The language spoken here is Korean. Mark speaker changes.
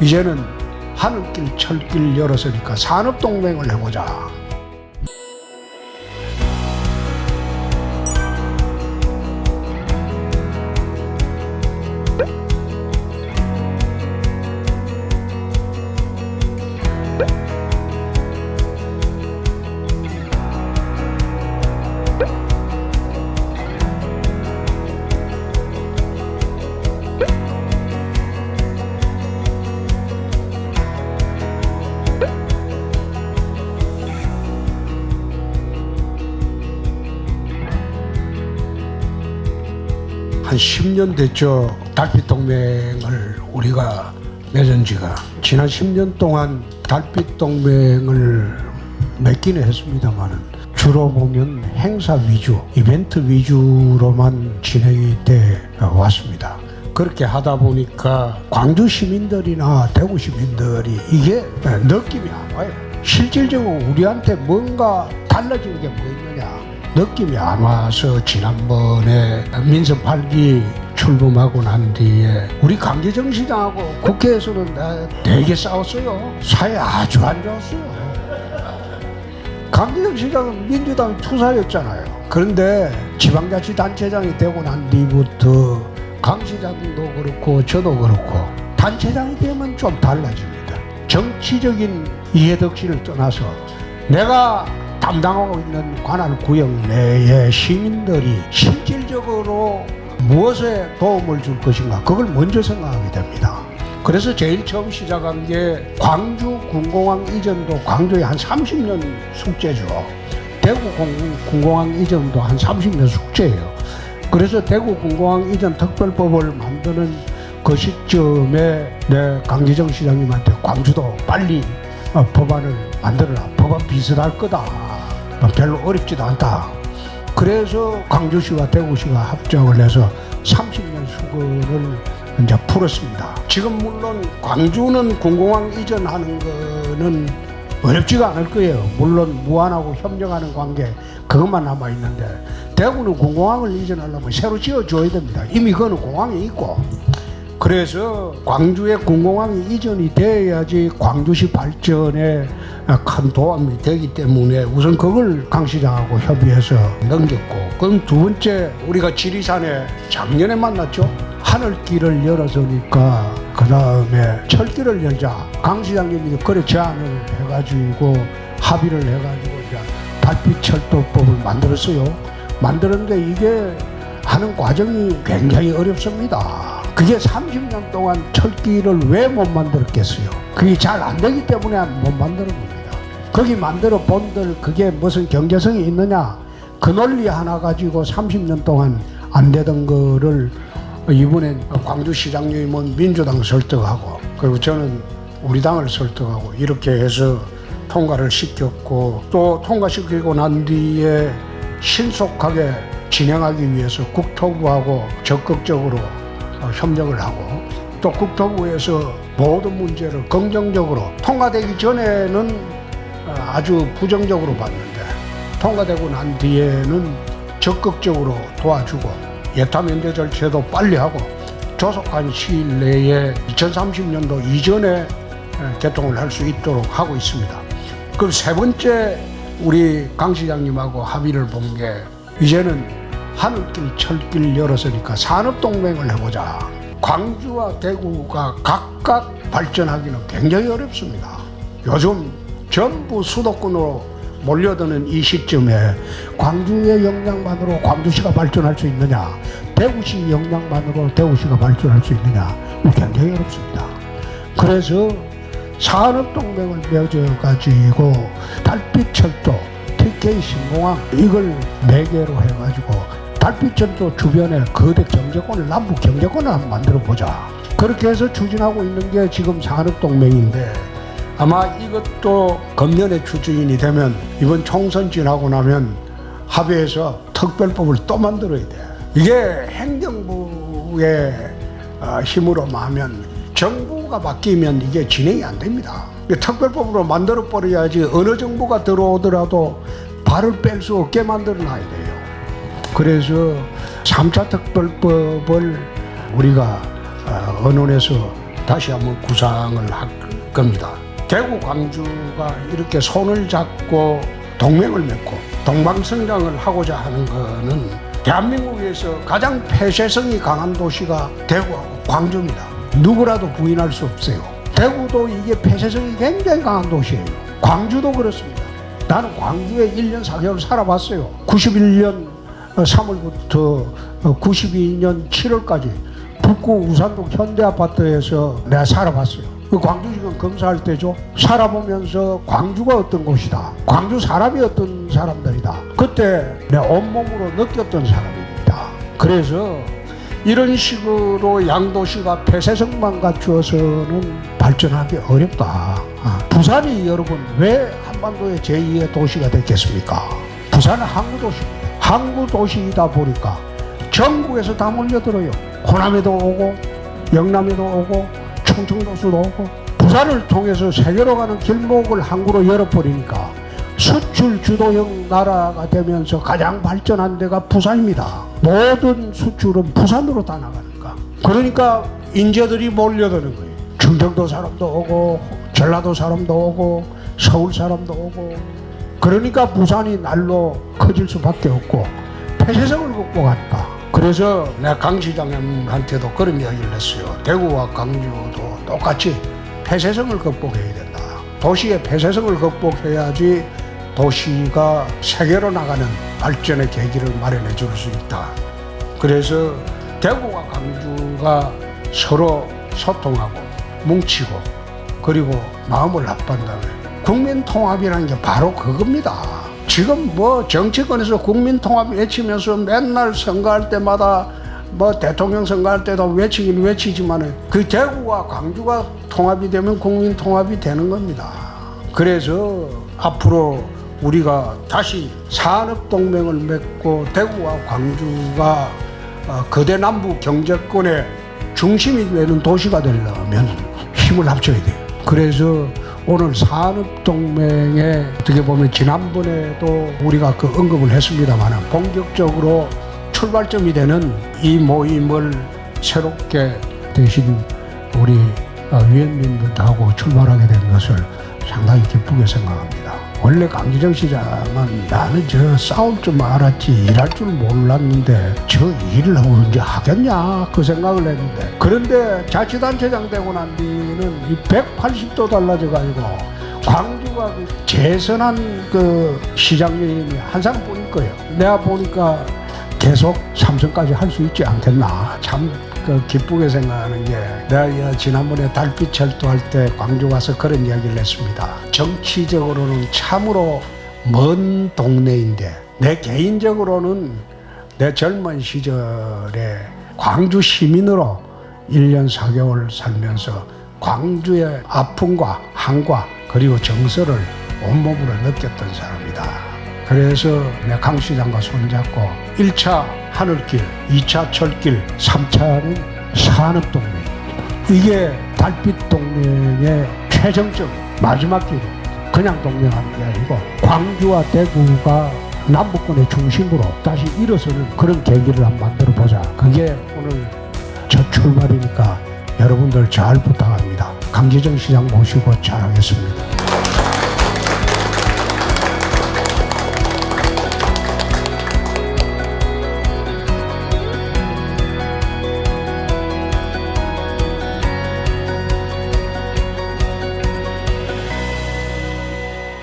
Speaker 1: 이제는 하늘길 철길 열었으니까 산업동맹을 해보자. 한 10년 됐죠. 달빛동맹을 우리가 맺은 지가. 지난 10년 동안 달빛동맹을 맺기는 했습니다만은 주로 보면 행사 위주, 이벤트 위주로만 진행이 돼 왔습니다. 그렇게 하다 보니까 광주 시민들이나 대구 시민들이 이게 느낌이 안 와요. 실질적으로 우리한테 뭔가 달라진 게 뭐 있느냐 느낌이 안 와서 지난번에 민선 8기 출범하고 난 뒤에 우리 강기정 시장하고 국회에서는 되게 싸웠어요. 사이 아주 안 좋았어요. 강기정 시장은 민주당 투사였잖아요. 그런데 지방자치단체장이 되고 난 뒤부터 강 시장도 그렇고 저도 그렇고 단체장이 되면 좀 달라집니다. 정치적인 이해덕신을 떠나서 내가 담당하고 있는 관할 구역 내의 시민들이 실질적으로 무엇에 도움을 줄 것인가 그걸 먼저 생각하게 됩니다. 그래서 제일 처음 시작한 게 광주 군공항 이전도 광주의 한 30년 숙제죠. 대구 군공항 이전도 한 30년 숙제예요. 그래서 대구 군공항 이전 특별법을 만드는 그 시점에 내 강기정 시장님한테 광주도 빨리 법안을 만들어라. 법안 비슷할 거다. 별로 어렵지도 않다. 그래서 광주시와 대구시가 합작을 해서 30년 수건을 이제 풀었습니다. 지금 물론 광주는 군공항 이전하는 거는 어렵지가 않을 거예요. 물론 무안하고 협력하는 관계 그것만 남아 있는데 대구는 군공항을 이전하려면 새로 지어줘야 됩니다. 이미 그거는 공항이 있고. 그래서 광주의 군공항이 이전이 돼야지 광주시 발전에 큰 도움이 되기 때문에 우선 그걸 강 시장하고 협의해서 넘겼고, 그럼 두 번째 우리가 지리산에 작년에 만났죠. 하늘길을 열어서니까 그 다음에 철길을 열자. 강 시장님이 그래 제안을 해가지고 합의를 해가지고 이제 달빛철도법을 만들었어요. 만들었는데 이게 하는 과정이 굉장히 어렵습니다. 그게 30년 동안 철길을 왜 못 만들었겠어요? 그게 잘 안 되기 때문에 못 만드는 겁니다. 거기 만들어 본들 그게 무슨 경제성이 있느냐? 그 논리 하나 가지고 30년 동안 안 되던 거를 이번엔 광주시장님은 민주당 설득하고 그리고 저는 우리 당을 설득하고 이렇게 해서 통과를 시켰고, 또 통과시키고 난 뒤에 신속하게 진행하기 위해서 국토부하고 적극적으로 협력을 하고, 또 국토부에서 모든 문제를 긍정적으로, 통과되기 전에는 아주 부정적으로 봤는데 통과되고 난 뒤에는 적극적으로 도와주고 예타 면제 절차도 빨리 하고 조속한 시일 내에 2030년도 이전에 개통을 할 수 있도록 하고 있습니다. 그럼 세 번째 우리 강 시장님하고 합의를 본 게 이제는 하늘길 철길 열었으니까 산업동맹을 해보자. 광주와 대구가 각각 발전하기는 굉장히 어렵습니다. 요즘 전부 수도권으로 몰려드는 이 시점에 광주의 역량만으로 광주시가 발전할 수 있느냐, 대구시 역량만으로 대구시가 발전할 수 있느냐, 굉장히 어렵습니다. 그래서 산업동맹을 맺어가지고 달빛철도, TK 신공항 이걸 매개로 해가지고 달빛철도 주변에 거대 경제권을, 남북 경제권을 한번 만들어보자. 그렇게 해서 추진하고 있는 게 지금 산업동맹인데, 아마 이것도 금년에 추진이 되면 이번 총선 지나고 나면 합의해서 특별법을 또 만들어야 돼. 이게 행정부의 힘으로만 하면, 정부가 바뀌면 이게 진행이 안 됩니다. 특별법으로 만들어 버려야지 어느 정부가 들어오더라도 발을 뺄 수 없게 만들어 놔야 돼요. 그래서 3차 특별법을 우리가 언론에서 다시 한번 구상을 할 겁니다. 대구 광주가 이렇게 손을 잡고 동맹을 맺고 동방성장을 하고자 하는 거는 대한민국에서 가장 폐쇄성이 강한 도시가 대구하고 광주입니다. 누구라도 부인할 수 없어요. 대구도 이게 폐쇄성이 굉장히 강한 도시예요. 광주도 그렇습니다. 나는 광주에 1년 4개월 살아봤어요. 91년 3월부터 92년 7월까지 북구 우산동 현대아파트에서 내가 살아봤어요. 광주 지금 검사할 때죠. 살아보면서 광주가 어떤 곳이다, 광주 사람이 어떤 사람들이다, 그때 내 온몸으로 느꼈던 사람입니다. 그래서 이런 식으로 양도시가 폐쇄성만 갖추어서는 발전하기 어렵다. 부산이 여러분 왜 한반도의 제2의 도시가 됐겠습니까? 부산은 항구도시입니다. 항구도시이다 보니까 전국에서 다 몰려들어요. 호남에도 오고 영남에도 오고 충청도수도 오고. 부산을 통해서 세계로 가는 길목을 항구로 열어버리니까 수출 주도형 나라가 되면서 가장 발전한 데가 부산입니다. 모든 수출은 부산으로 다 나가니까. 그러니까 인재들이 몰려드는 거예요. 충청도 사람도 오고 전라도 사람도 오고 서울 사람도 오고. 그러니까 부산이 날로 커질 수밖에 없고 폐쇄성을 극복한다. 그래서 내가 강 시장님한테도 그런 이야기를 했어요. 대구와 광주도 똑같이 폐쇄성을 극복해야 된다. 도시의 폐쇄성을 극복해야지 도시가 세계로 나가는 발전의 계기를 마련해 줄 수 있다. 그래서 대구와 광주가 서로 소통하고 뭉치고 그리고 마음을 합한다면 국민통합이라는 게 바로 그겁니다. 지금 뭐 정치권에서 국민통합 외치면서 맨날 선거할 때마다 뭐 대통령 선거할 때도 외치긴 외치지만 그 대구와 광주가 통합이 되면 국민통합이 되는 겁니다. 그래서 앞으로 우리가 다시 산업동맹을 맺고 대구와 광주가 거대 남부 경제권의 중심이 되는 도시가 되려면 힘을 합쳐야 돼요. 그래서 오늘 산업동맹에 어떻게 보면 지난번에도 우리가 그 언급을 했습니다만 본격적으로 출발점이 되는 이 모임을 새롭게 대신 우리 위원님들하고 출발하게 된 것을 상당히 기쁘게 생각합니다. 원래 강기정 시장은 나는 저 싸울 줄 알았지 일할 줄 몰랐는데 저 일을 언제 하겠냐 그 생각을 했는데, 그런데 자치단체장 되고 난 뒤는 이 180도 달라져 가지고 광주가 그 재선한 그 시장님이 한 사람뿐일 거예요. 내가 보니까 계속 삼선까지 할 수 있지 않겠나 참 기쁘게 생각하는 게, 내가 지난번에 달빛 철도할 때 광주 가서 그런 이야기를 했습니다. 정치적으로는 참으로 먼 동네인데 내 개인적으로는 내 젊은 시절에 광주 시민으로 1년 4개월 살면서 광주의 아픔과 한과 그리고 정서를 온몸으로 느꼈던 사람이다. 그래서 내가 강 시장과 손잡고 1차 하늘길, 2차 철길, 3차는 산업동맹. 이게 달빛동맹의 최정점 마지막 길이에요. 그냥 동맹하는 게 아니고 광주와 대구가 남북권의 중심으로 다시 일어서는 그런 계기를 한번 만들어보자. 그게 오늘 첫 출발이니까 여러분들 잘 부탁합니다. 강기정 시장 모시고 잘하겠습니다.